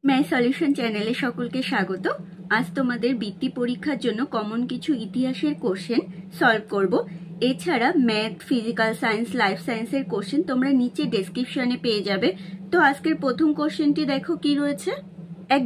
Math solution চ্যানেলে সকলকে স্বাগত। আজ তোমাদের বৃত্তি পরীক্ষার জন্য কমন কিছু ইতিহাসের কোশ্চেন সলভ করব। এছাড়া ম্যাথ, ফিজিক্যাল সায়েন্স, লাইফ সায়েন্সের কোশ্চেন তোমরা নিচে ডেসক্রিপশনে পেয়ে যাবে। তো আজকের প্রথম কোশ্চেনটি দেখো কি রয়েছে।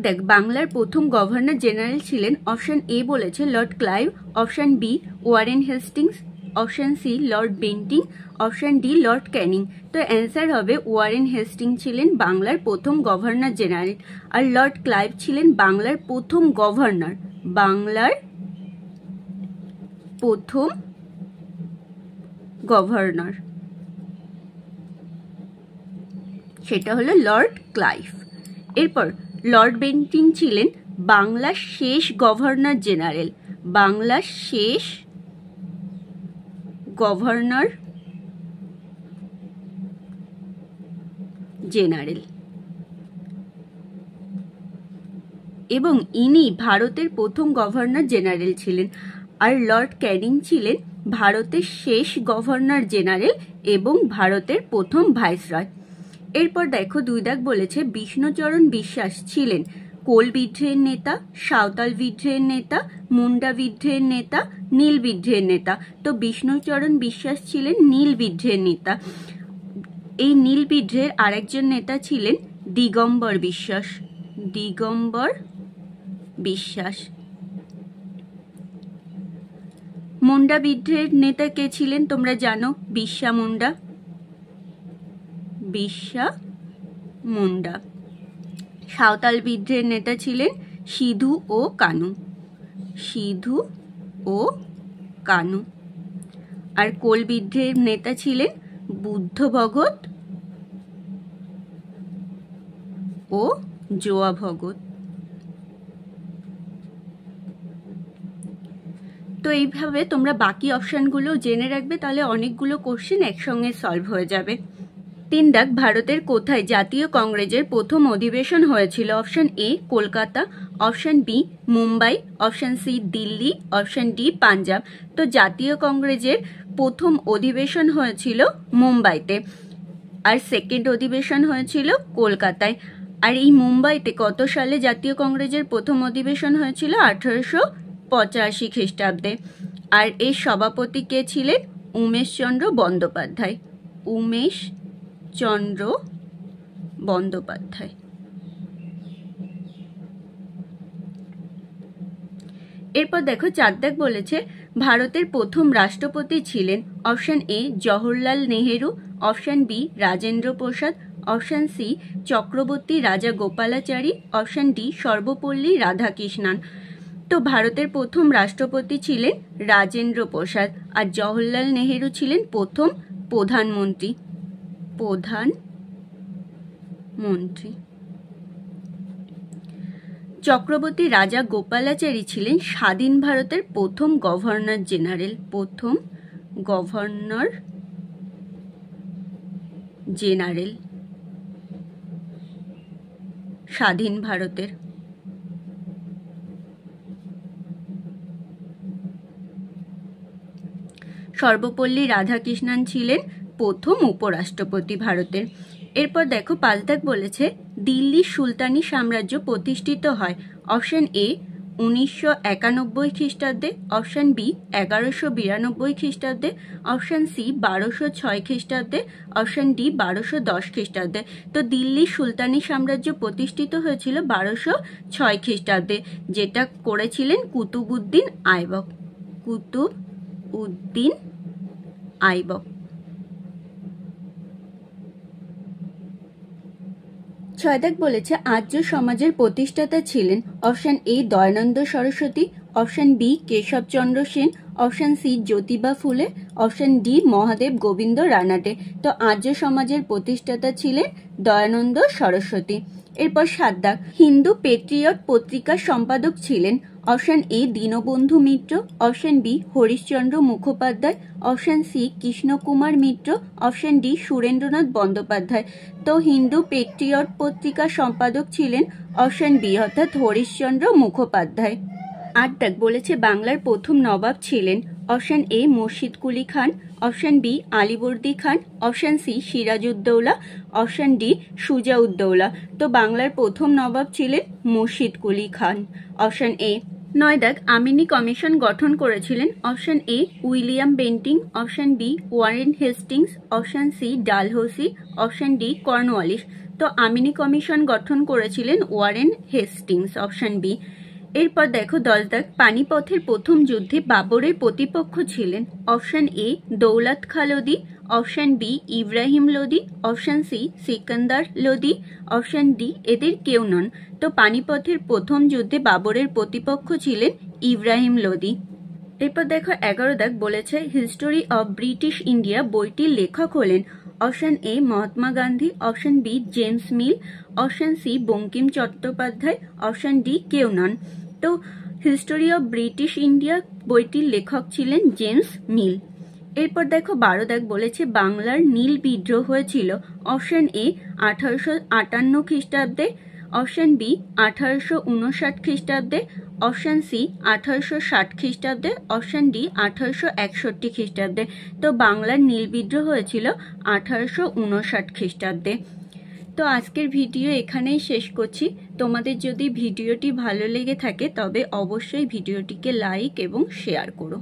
দেখ, বাংলার প্রথম গভর্নর জেনারেল ছিলেন। অপশন এ বলেছে Lord Clive, option B Warren Hastings, option C Lord Bentinck, option D Lord Canning. তো অ্যান্সার হবে ওয়ারেন হেস্টিং ছিলেন বাংলার প্রথম গভর্নর জেনারেল, আর লর্ড ক্লাইভ ছিলেন বাংলার প্রথম গভর্নর। বাংলার প্রথম গভর্নর সেটা হলো লর্ড ক্লাইভ। এরপর লর্ড বেন্টিং ছিলেন বাংলার শেষ গভর্নর জেনারেল। বাংলার শেষ গভর্নর জেনারেল, এবং ইনি ভারতের প্রথম গভর্নর জেনারেল ছিলেন। আর লর্ড ক্যানিং ছিলেন ভারতের শেষ গভর্নর জেনারেল এবং ভারতের প্রথম ভাইসরয়। এরপর দেখো 2 দাগ বলেছে বিষ্ণুচরণ বিশ্বাস ছিলেন কোল বিদ্রোহের নেতা, সাঁওতাল বিদ্রোহের নেতা, মুন্ডা বিদ্রোহের নেতা, নীল বিদ্রোহের নেতা। তো বিষ্ণুচরণ বিশ্বাস ছিলেন নীল বিদ্রোহের নেতা। এই নীল বিদ্রোহের আরেকজন নেতা ছিলেন দিগম্বর বিশ্বাস। দিগম্বর বিশ্বাস। মুন্ডা বিদ্রোহের নেতা কে ছিলেন তোমরা জানো, বিরসা মুন্ডা। বিরসা মুন্ডা। সাঁওতাল বিদ্রোহের নেতা ছিলেন সিধু ও কানু। সিধু ও কানু। আর কোল বিদ্রোহের নেতা ছিলেন বুদ্ধ ভগত ও জোয়া ভগত। তো এইভাবে তোমরা বাকি অপশনগুলো জেনে রাখবে, তাহলে অনেকগুলো কোশ্চেন একসঙ্গে সলভ হয়ে যাবে। 3 দাগ ভারতের কোথায় জাতীয় কংগ্রেসের প্রথম অধিবেশন হয়েছিল? Option A Kolkata, option B Mumbai, option C Delhi, option D Punjab. তো জাতীয় কংগ্রেসের প্রথম অধিবেশন হয়েছিল মুম্বাইতে, আর সেকেন্ড অধিবেশন হয়েছিল কলকাতায়। আর এই মুম্বাইতে কত সালে জাতীয় কংগ্রেসের প্রথম অধিবেশন হয়েছিল? 1885 খ্রিস্টাব্দে। আর এর সভাপতি কে ছিলেন? উমেশচন্দ্র বন্দ্যোপাধ্যায়। উমেশচন্দ্র বন্দ্যোপাধ্যায়। এরপর দেখো 4 দাগ বলেছে ভারতের প্রথম রাষ্ট্রপতি ছিলেন। Option A Jawaharlal Nehru, option B Rajendra Prasad, option C Chakravarti Raja Gopalachari, option D Sarvepalli Radhakrishnan. তো ভারতের প্রথম রাষ্ট্রপতি ছিলেন রাজেন্দ্র প্রসাদ, আর জওহরলাল নেহেরু ছিলেন প্রথম প্রধানমন্ত্রী। প্রধানমন্ত্রী। চক্রবর্তী রাজা গোপালাচারী ছিলেন স্বাধীন ভারতের প্রথম গভর্নর জেনারেল। প্রথম গভর্নর জেনারেল স্বাধীন ভারতের। সর্বপল্লী রাধাকৃষ্ণান ছিলেন প্রথম উপরাষ্ট্রপতি ভারতের। এরপর দেখো 5 দাগ বলেছে দিল্লি সুলতানি সাম্রাজ্য প্রতিষ্ঠিত হয়। অপশন এ 1991 খ্রিস্টাব্দে, অপশন বি 1192 খ্রিস্টাব্দে, অপশন সি 1206 খ্রিস্টাব্দে, অপশন ডি 1210 খ্রিস্টাব্দে। তো দিল্লি সুলতানি সাম্রাজ্য প্রতিষ্ঠিত হয়েছিল 1206 খ্রিস্টাব্দে, যেটা করেছিলেন কুতুবউদ্দিন আইবক। কুতুবউদ্দিন আইবক। 6 দাগ বলেছে আর্য সমাজের প্রতিষ্ঠাতা ছিলেন। Option A Dayanand Saraswati, option B Keshab Chandra Sen, option C Jyotiba Phule, option D Mahadev Govind Ranade. তো আর্য সমাজের প্রতিষ্ঠাতা ছিলেন দয়ানন্দ সরস্বতী। এরপর 7 দাগ হিন্দু পেট্রিয়ট পত্রিকার সম্পাদক ছিলেন। Option A Dinabandhu Mitra, option B Harish Chandra Mukhopadhyay, option C Krishna Kumar Mitra, option D Surendranath Bandyopadhyay. তো হিন্দু পেট্রিয়ট পত্রিকার সম্পাদক ছিলেন অপশন বি অর্থাৎ হরিশচন্দ্র মুখোপাধ্যায়। 8 দাগ বলেছে বাংলার প্রথম নবাব ছিলেন। Option A Murshid Quli Khan, option B Alivardi Khan, option C Sirajuddaula, option D Shujauddaula. তো বাংলার প্রথম নবাব ছিলেন মুর্শিদ কুলি খান, অপশন এ। 9 দাগ আমিনি কমিশন গঠন করেছিলেন, option A William Bentinck, option B Warren Hastings, option C Dalhousie, option D Cornwallis. তো আমিনি কমিশন গঠন করেছিলেন ওয়ারেন হেস্টিংস, অপশন বি। এরপর দেখো 10 দাগ পানিপথের প্রথম যুদ্ধে বাবরের প্রতিপক্ষ ছিলেন, option A Daulat Khan Lodi, option B Ibrahim Lodi, option C Sikandar Lodi, option D এদের কেউ নন। তো পানিপথের প্রথম যুদ্ধে বাবরের প্রতিপক্ষ ছিলেন ইব্রাহিম লোদি। এরপর দেখো 11 দাগ বলেছে হিস্টোরি অব ব্রিটিশ ইন্ডিয়া বইটির লেখক হলেন, option A Mahatma Gandhi, option B James Mill, option C Bankim Chattopadhyay, option D কেউ নন। তো হিস্টোরি অব ব্রিটিশ ইন্ডিয়া বইটির লেখক ছিলেন জেমস মিল। এরপর দেখো 12 দাগ বলেছে বাংলার নীল বিদ্রোহ হয়েছিল, অপশন এ 1858 খ্রিস্টাব্দে, অপশন বি 1859 খ্রিস্টাব্দে, অপশন সি 1860 খ্রিস্টাব্দে, অপশন ডি 1861 খ্রিস্টাব্দে। তো বাংলার নীল বিদ্রোহ হয়েছিল 1859 খ্রিস্টাব্দে। তো আজকের ভিডিও এখানেই শেষ করছি। তোমাদের যদি ভিডিওটি ভালো লেগে থাকে তবে অবশ্যই ভিডিওটিকে লাইক এবং শেয়ার করো।